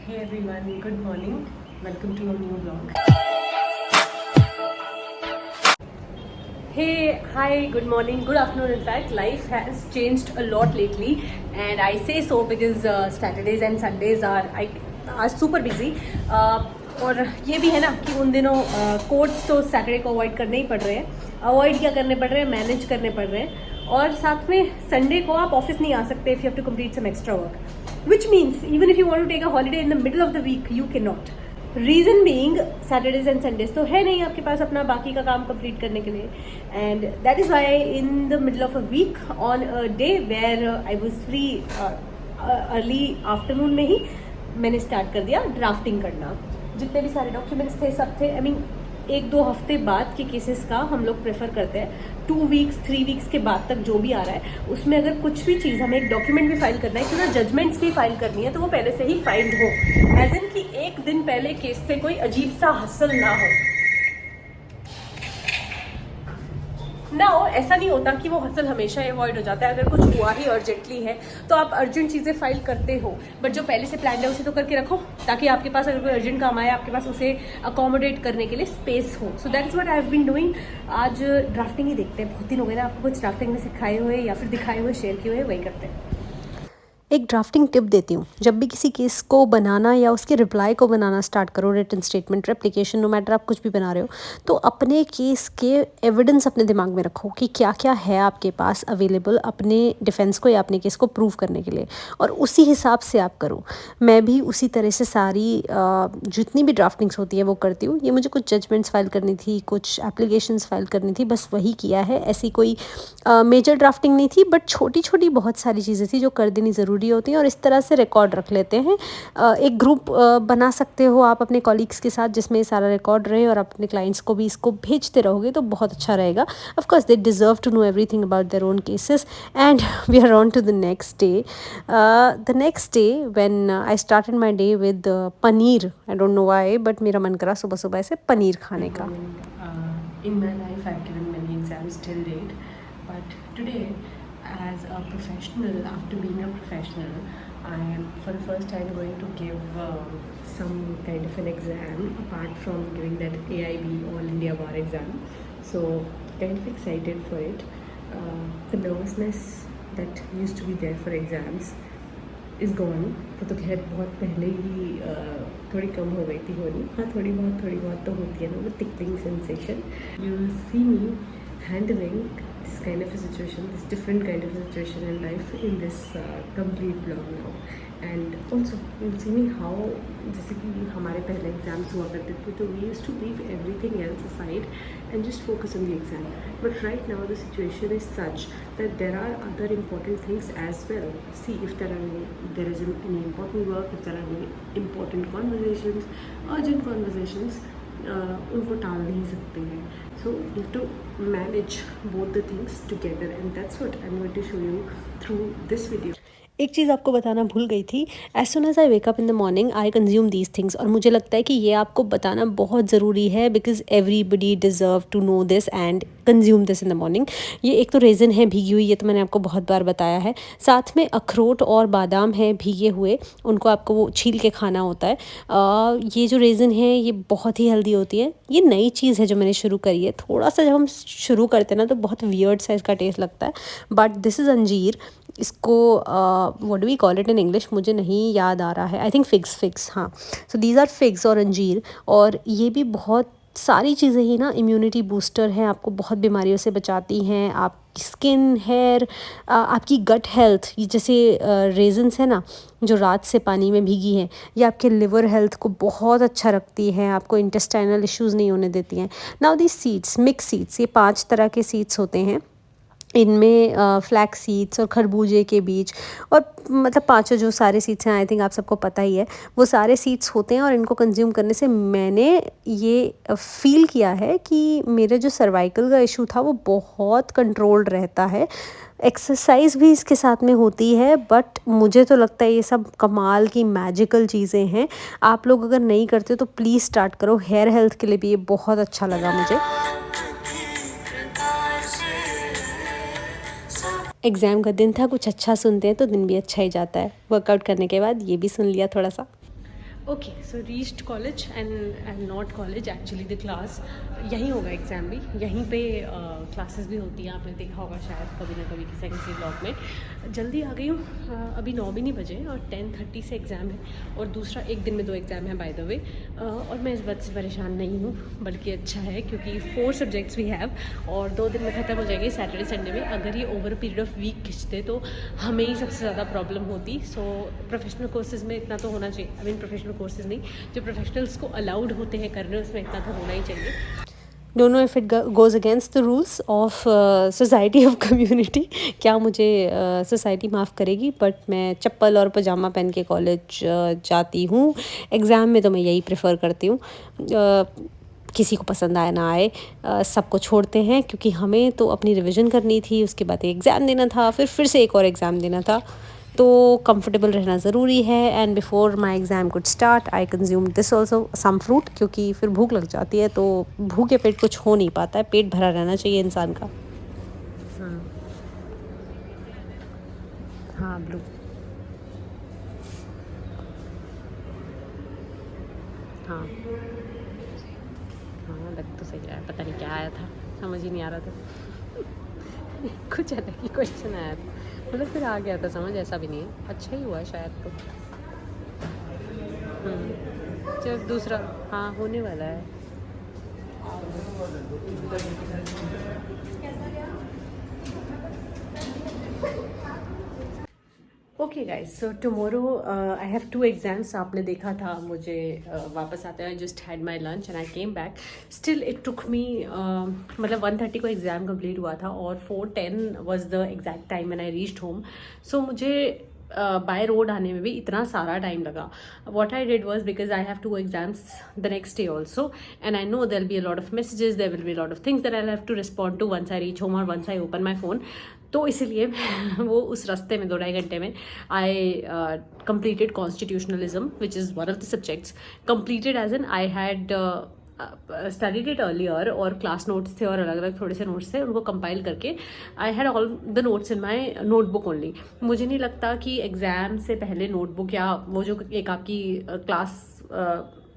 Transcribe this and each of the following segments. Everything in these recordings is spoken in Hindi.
Hey everyone, good morning. Welcome to your new vlog. Hey, hi, good morning, good afternoon. In fact, life has changed a lot lately, and I say so because Saturdays and Sundays are super busy. और ये भी है ना कि उन दिनों कोर्ट्स तो सैटरडे को अवॉइड करने ही पड़ रहे हैं. अवॉइड क्या करने पड़ रहे हैं, मैनेज करने पड़ रहे हैं. और साथ में संडे को आप ऑफिस नहीं आ सकते if you have to complete some extra work, which means even if you want to take a holiday in the middle of the week you can not. Reason being Saturdays and Sundays तो है नहीं आपके पास अपना बाकी का काम कंप्लीट करने के लिए. And that is why in the middle of a week on a day where I was free early afternoon में ही मैंने स्टार्ट कर दिया ड्राफ्टिंग करना. जितने भी सारे डॉक्यूमेंट्स थे सब थे. आई मीन 1-2 हफ्ते बाद के केसेस का हम लोग प्रेफर करते हैं. 2 वीक्स 3 वीक्स के बाद तक जो भी आ रहा है उसमें अगर कुछ भी चीज़ हमें एक डॉक्यूमेंट भी फाइल करना है, क्यों ना जजमेंट्स भी फाइल करनी है, तो वो पहले से ही फाइल्ड हो. एज इन कि एक दिन पहले केस से कोई अजीब सा हसल ना हो. ऐसा नहीं होता कि वो हसल हमेशा अवॉइड हो जाता है. अगर कुछ हुआ ही अर्जेंटली है तो आप अर्जेंट चीज़ें फाइल करते हो, बट जो पहले से प्लान है उसे तो करके रखो ताकि आपके पास अगर कोई अर्जेंट काम आए आपके पास उसे अकोमोडेट करने के लिए स्पेस हो. So that is what I have been doing. आज ड्राफ्टिंग ही देखते हैं. बहुत दिन हो गए ना आपको कुछ ड्राफ्टिंग में सिखाए हुए या फिर दिखाए हुए शेयर किए हुए, वही करते हैं. एक ड्राफ्टिंग टिप देती हूँ. जब भी किसी केस को बनाना या उसके रिप्लाई को बनाना स्टार्ट करो, written statement, application, no matter आप कुछ भी बना रहे हो, तो अपने केस के एविडेंस अपने दिमाग में रखो कि क्या क्या है आपके पास अवेलेबल अपने डिफेंस को या अपने केस को प्रूव करने के लिए, और उसी हिसाब से आप करो. मैं भी उसी तरह से सारी जितनी भी ड्राफ्टिंग्स होती है वो करती हूँ. ये मुझे कुछ जजमेंट्स फाइल करनी थी, कुछ एप्लीकेशंस फाइल करनी थी, बस वही किया है. ऐसी कोई मेजर ड्राफ्टिंग नहीं थी, बट छोटी छोटी बहुत सारी चीज़ें थी जो कर देनी ज़रूरी होती हैं, और इस तरह से रिकॉर्ड रख लेते हैं. एक ग्रुप बना सकते हो आप अपने कॉलीग्स के साथ जिसमें ये सारा रिकॉर्ड रहे, और अपने क्लाइंट्स को भी इसको भेजते रहोगे तो बहुत अच्छा रहेगा. Of course they deserve to know everything about their own cases. And we are on to the next day. The next day when I started my day with paneer. I don't know why, but मेरा मन करा सुबह सुबह ऐसे पनीर खाने का. In my life, I've given many exams till date, but today, as a professional, after being a professional, I am for the first time going to give some kind of an exam apart from giving that AIB All India Bar exam. So, kind of excited for it. The nervousness that used to be there for exams is gone. वो तो खैर बहुत पहले ही थोड़ी कम हो गई थी होनी. हाँ, थोड़ी बहुत तो होती है ना, वो tickling sensation. You will see me handling this kind of a situation, this different kind of situation in life in this complete blog now. And also you will see me how, जैसे कि हमारे पहले एग्जाम्स हुआ करते थे तो we used to leave everything else aside and just focus on the exam. But right now the situation is such that there are other important things as well. See, if there is any important work, if there are any important conversations, urgent conversations, उनको टाल नहीं सकते हैं. So you have to manage both the things together, and that's what I'm going to show you through this video. एक चीज़ आपको बताना भूल गई थी. As soon as I wake up in the morning I consume these things, और मुझे लगता है कि ये आपको बताना बहुत ज़रूरी है because everybody deserve to know this and consume this in the morning. ये एक तो रेज़न है भीगी हुई, ये तो मैंने आपको बहुत बार बताया है. साथ में अखरोट और बादाम है भीगे हुए, उनको आपको वो छील के खाना होता है. ये जो रेज़न है ये बहुत ही हेल्दी होती है. ये नई चीज़ है जो मैंने शुरू करी है. थोड़ा सा जब हम शुरू करते हैं ना तो बहुत वियर्ड सा इसका टेस्ट लगता है, बट दिस इज़ अंजीर. इसको what do we call it in English, मुझे नहीं याद आ रहा है. I think figs. हाँ, सो दीज आर फिग्स और अंजीर. और ये भी बहुत सारी चीज़ें ही ना इम्यूनिटी बूस्टर हैं, आपको बहुत बीमारियों से बचाती हैं. आपकी स्किन, हेयर, आपकी गट हेल्थ, ये जैसे रेजन्स है ना जो रात से पानी में भीगी हैं, ये आपके लिवर हेल्थ को बहुत अच्छा रखती हैं, आपको इंटेस्टाइनल इश्यूज़ नहीं होने देती हैं. Now the seeds, mix seeds, ये 5 तरह के सीड्स होते हैं. इनमें फ्लैक्स सीड्स और खरबूजे के बीज, और मतलब 5 जो सारे सीड्स हैं, आई थिंक आप सबको पता ही है, वो सारे सीड्स होते हैं. और इनको कंज्यूम करने से मैंने ये फ़ील किया है कि मेरे जो सर्वाइकल का इशू था वो बहुत कंट्रोल्ड रहता है. एक्सरसाइज भी इसके साथ में होती है, बट मुझे तो लगता है ये सब कमाल की मैजिकल चीज़ें हैं. आप लोग अगर नहीं करते तो प्लीज़ स्टार्ट करो. हेयर हेल्थ के लिए भी ये बहुत अच्छा लगा मुझे. एग्ज़ाम का दिन था, कुछ अच्छा सुनते हैं तो दिन भी अच्छा ही जाता है. वर्कआउट करने के बाद ये भी सुन लिया थोड़ा सा. Okay so reached college and not college, actually the class यहीं होगा, एग्ज़ाम भी यहीं पे, क्लासेस भी होती हैं, आपने देखा होगा शायद कभी ना कभी किसी किसी ब्लॉग में। जल्दी आ गई हूँ, अभी 9 भी नहीं बजे और 10:30 से एग्ज़ाम है, और दूसरा एक दिन में 2 एग्ज़ाम है बाय द वे। और मैं इस बात से परेशान नहीं हूँ, बल्कि अच्छा है क्योंकि 4 सब्जेक्ट्स वी हैव और 2 दिन में ख़त्म हो जाएंगे सैटरडे संडे में। अगर ये ओवर पीरियड ऑफ वीक खिंचते तो हमें ही सबसे ज़्यादा प्रॉब्लम होती। सो प्रोफेशनल कोर्सेज़ में इतना तो होना चाहिए, आई मीन प्रोफेशनल कोर्सेज नहीं, जो प्रोफेशनल्स को अलाउड होते हैं करने, उसमें इतना तो होना ही चाहिए। Don't know if it goes against the rules of society of community, क्या मुझे सोसाइटी माफ़ करेगी, बट मैं चप्पल और पजामा पहन के कॉलेज जाती हूँ। एग्ज़ाम में तो मैं यही प्रेफर करती हूँ, किसी को पसंद आए ना आए, सबको छोड़ते हैं, क्योंकि हमें तो अपनी रिवीजन करनी थी, उसके बाद एग्ज़ाम देना था, फिर से एक और एग्ज़ाम देना था, तो कंफर्टेबल रहना ज़रूरी है। And before my exam could start I consume this also some fruit, क्योंकि फिर भूख लग जाती है, तो भूखे पेट कुछ हो नहीं पाता है, पेट भरा रहना चाहिए इंसान का। हाँ ब्लू, हाँ हाँ लग तो सही रहा है, पता नहीं क्या आया था, समझ ही नहीं आ रहा था। कुछ अलग ही क्वेश्चन आया था, मतलब फिर आ गया था समझ, ऐसा भी नहीं है, अच्छा ही हुआ शायद तो। चल दूसरा, हाँ होने वाला है। Okay guys, so tomorrow I have 2 exams. आपने देखा था मुझे वापस आते हैं, I just had my lunch and I came back, still it took me, मतलब 1:30 को एग्ज़ाम कंप्लीट हुआ था और 4:10 was the exact time when I reached home. So मुझे बाय रोड आने में भी इतना सारा टाइम लगा। What I did was, because I have 2 exams the next day also and I know there will be a lot of messages, there will be a lot of things that I have to respond to once I reach home और once I open my phone. तो इसीलिए वो उस रास्ते में 2-2.5 घंटे में I completed constitutionalism, which is one of the subjects. Completed as in I had studied it earlier, और क्लास नोट्स थे और अलग अलग थोड़े से नोट्स थे, उनको कंपाइल करके I had all the notes in my notebook only. मुझे नहीं लगता कि एग्ज़ाम से पहले नोटबुक या वो जो एक आपकी क्लास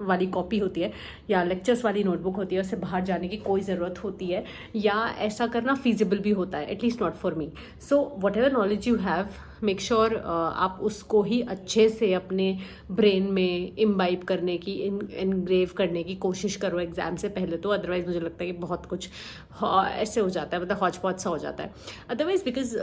वाली कॉपी होती है या लेक्चर्स वाली नोटबुक होती है, उससे बाहर जाने की कोई ज़रूरत होती है या ऐसा करना फिजिबल भी होता है, at least not for me. So what ever knowledge you have, make sure आप उसको ही अच्छे से अपने ब्रेन में इम्बाइब करने की, इनग्रेव करने की कोशिश करो एग्ज़ाम से पहले तो। अदरवाइज़ मुझे लगता है कि बहुत कुछ ऐसे हो जाता है, मतलब हौच पौच सा हो जाता है। अदरवाइज़ बिकॉज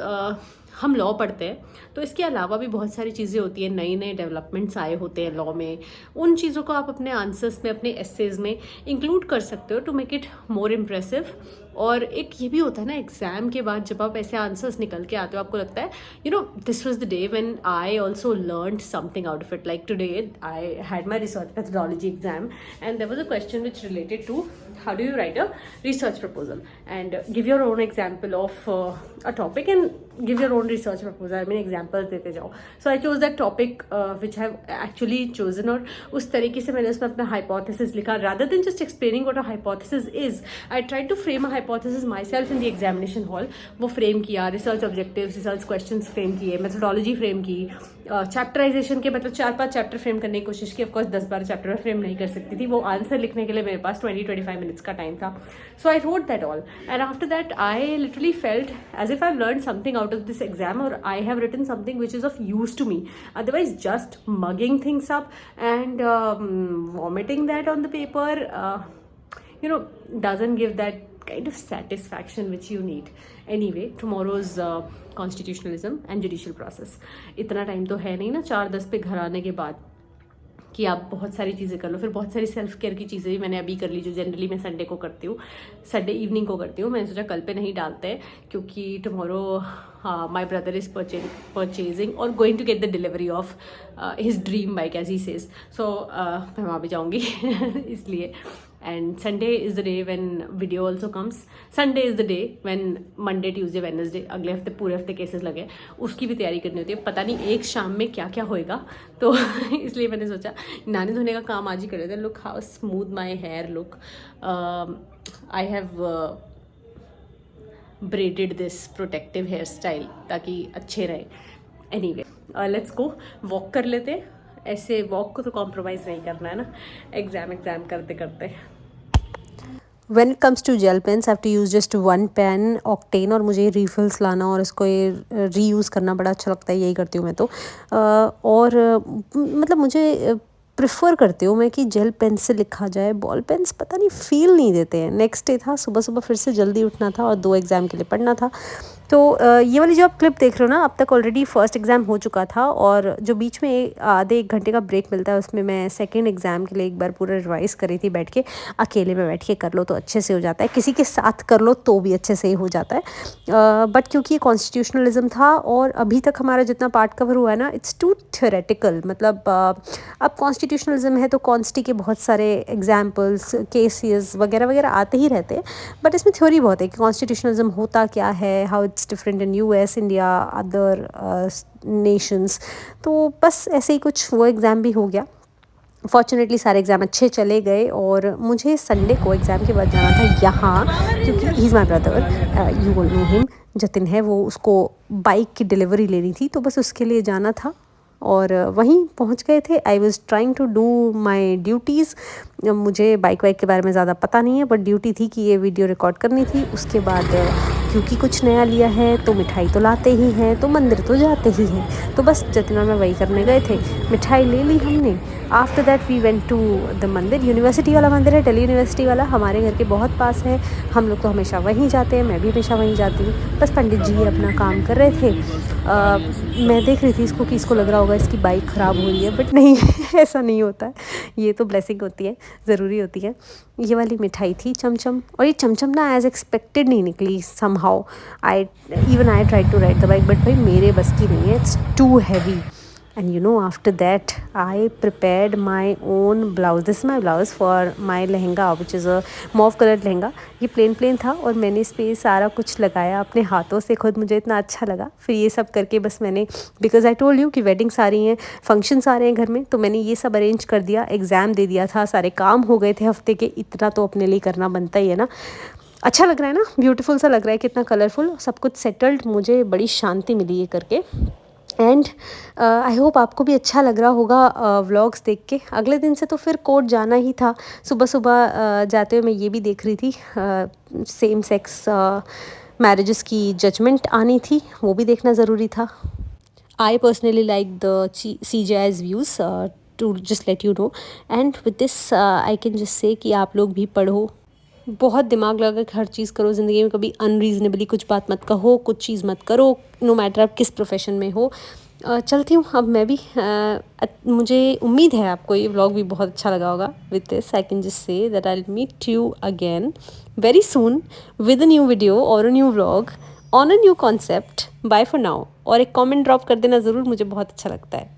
हम लॉ पढ़ते हैं, तो इसके अलावा भी बहुत सारी चीज़ें होती हैं, नए नए डेवलपमेंट्स आए होते हैं लॉ में, उन चीज़ों को आप अपने आंसर्स में, अपने एसेज में इंक्लूड कर सकते हो to make it more impressive. और एक ये भी होता है ना, एग्ज़ाम के बाद जब आप ऐसे आंसर्स निकल के आते हो, आपको लगता है you know this was the day when I also learned something out of it. Like today I had my research methodology exam and there was a question which related to how do you write a research proposal and give your own example of a topic and give your own research proposal, I mean examples देते जाओ। So I chose that topic which I have actually chosen, और उस तरीके से मैंने उसमें अपना hypothesis लिखा, rather than just explaining what a hypothesis is, I tried to frame a hypothesis myself in the examination hall। वो frame किया, research objectives, research questions frame किए, methodology frame की, चैप्टराइजेशन के मतलब 4-5 चैप्टर फ्रेम करने की कोशिश की। ऑफकोर्स 10-12 चैप्टर में फ्रेम नहीं कर सकती थी, वो आंसर लिखने के लिए मेरे पास 20-25 मिनट्स का टाइम था। So I wrote that all and after that I literally felt as if I learn something out of this exam, और I have written something which is of use to me. Otherwise just mugging things up and vomiting that on the paper you know doesn't give that kind of satisfaction which you need. Anyway, tomorrow's constitutionalism and judicial process, इतना टाइम तो है नहीं ना 4:10 पे घर आने के बाद कि आप बहुत सारी चीज़ें कर लो। फिर बहुत सारी सेल्फ केयर की चीज़ें भी मैंने अभी कर ली, जो जनरली मैं संडे को करती हूँ, संडे इवनिंग को करती हूँ। मैंने सोचा कल पे नहीं डालते हैं, क्योंकि tomorrow my brother is purchasing और going to get the delivery of his dream bike as he says. So मैं वहाँ भी जाऊँगी इसलिए। And Sunday is the day when video also comes. Sunday is the day when Monday Tuesday Wednesday अगले हफ्ते पूरे हफ्ते केसेस लगे, उसकी भी तैयारी करनी होती है। पता नहीं एक शाम में क्या क्या होएगा, तो इसलिए मैंने सोचा नहाने धोने का काम आज ही कर लेते हैं। Look how smooth my hair look, I have braided this protective hair style ताकि अच्छे रहे। एनीवे लेट्स गो, वॉक कर लेते ऐसे वॉक को तो कॉम्प्रोमाइज़ नहीं करना है ना एग्ज़ाम करते करते। When it comes to gel pens, I have to use just one pen octane, और मुझे रिफिल्स लाना और इसको ये रीयूज़ करना बड़ा अच्छा लगता है, यही करती हूँ मैं तो। और मतलब मुझे प्रेफर करती हूँ मैं कि जेल पेन से लिखा जाए। बॉल पेन्स पता नहीं फ़ील नहीं देते हैं। नेक्स्ट डे था, सुबह सुबह फिर से जल्दी उठना था और 2 एग्ज़ाम के लिए पढ़ना था। तो ये वाली जो आप क्लिप देख रहे हो ना, अब तक ऑलरेडी फर्स्ट एग्ज़ाम हो चुका था, और जो बीच में आधे 1 घंटे का ब्रेक मिलता है उसमें मैं सेकंड एग्ज़ाम के लिए एक बार पूरा रिवाइज़ करी थी बैठ के। अकेले में बैठ के कर लो तो अच्छे से हो जाता है, किसी के साथ कर लो तो भी अच्छे से ही हो जाता है। बट क्योंकि ये कॉन्स्टिट्यूशनलिज्म था और अभी तक हमारा जितना पार्ट कवर हुआ है ना, इट्स टू थ्योरेटिकल। मतलब अब कॉन्स्टिट्यूशनलिज्म है तो कॉन्स्टी के बहुत सारे एग्जाम्पल्स, केसेस वगैरह वगैरह आते ही रहते हैं, बट इसमें थ्योरी बहुत है कि कॉन्स्टिट्यूशनलिज्म होता क्या है, how it's different in US, India, other Nations. तो बस ऐसे ही कुछ वो एग्ज़ाम भी हो गया। फॉर्चुनेटली सारे एग्ज़ाम अच्छे चले गए, और मुझे संडे को एग्ज़ाम के बाद जाना था यहाँ, क्योंकि he is my brother, you will know him, Jatin है वो, उसको बाइक की डिलीवरी लेनी थी, तो बस उसके लिए जाना था और वहीं पहुंच गए थे। I was trying to do my duties. मुझे बाइक वाइक के बारे में ज़्यादा पता नहीं है, बट ड्यूटी थी कि ये वीडियो रिकॉर्ड करनी थी। उसके बाद क्योंकि कुछ नया लिया है तो मिठाई तो लाते ही हैं, तो मंदिर तो जाते ही हैं, तो बस जतिन और मैं वही करने गए थे। मिठाई ले ली हमने। After that we went to the mandir, university वाला मंदिर है, दिल्ली यूनिवर्सिटी वाला, हमारे घर के बहुत पास है। हम लोग तो हमेशा वहीं जाते हैं, मैं भी हमेशा वहीं जाती हूँ। बस पंडित जी अपना काम कर रहे थे। मैं देख रही थी इसको कि इसको लग रहा होगा इसकी बाइक ख़राब हो रही है, बट नहीं ऐसा नहीं होता है, ये तो ब्लेसिंग होती है, ज़रूरी होती है। ये वाली मिठाई थी चमचम, और ये चमचम ना एज एक्सपेक्टेड नहीं निकली somehow. I try to ride the bike, but भाई मेरे बस की नहीं है, it's too heavy. And you know, after that I prepared my own blouse. This is my blouse for my lehenga, which is a mauve colored lehenga. ये plain था और मैंने इस पर सारा कुछ लगाया अपने हाथों से खुद, मुझे इतना अच्छा लगा। फिर ये सब करके बस मैंने, बिकॉज आई टोल्ड यू कि वेडिंग्स आ रही हैं, फंक्शंस आ रहे हैं घर में, तो मैंने ये सब अरेंज कर दिया। एग्ज़ाम दे दिया था, सारे काम हो गए थे हफ्ते के, इतना तो अपने लिए करना बनता ही है ना। अच्छा लग रहा है ना, ब्यूटीफुल सा लग रहा है, कितना कलरफुल, सब कुछ सेटल्ड, मुझे बड़ी शांति मिली ये करके। एंड आई होप आपको भी अच्छा लग रहा होगा व्लॉग्स देख के। अगले दिन से तो फिर कोर्ट जाना ही था। सुबह सुबह जाते हुए मैं ये भी देख रही थी, सेम सेक्स मैरिजेस की जजमेंट आनी थी, वो भी देखना ज़रूरी था। I personally like the CGI's views, to just let you know. And with this I can just say कि आप लोग भी पढ़ो, बहुत दिमाग लगा के हर चीज़ करो ज़िंदगी में, कभी अनरीज़नेबली कुछ बात मत कहो, कुछ चीज़ मत करो, नो मैटर आप किस प्रोफेशन में हो। चलती हूँ अब मैं भी। मुझे उम्मीद है आपको ये व्लॉग भी बहुत अच्छा लगा होगा। With this I can just say that I will meet you again very soon with a new video और a new vlog on a new concept. Bye for now. और एक कमेंट ड्रॉप कर देना ज़रूर, मुझे बहुत अच्छा लगता है।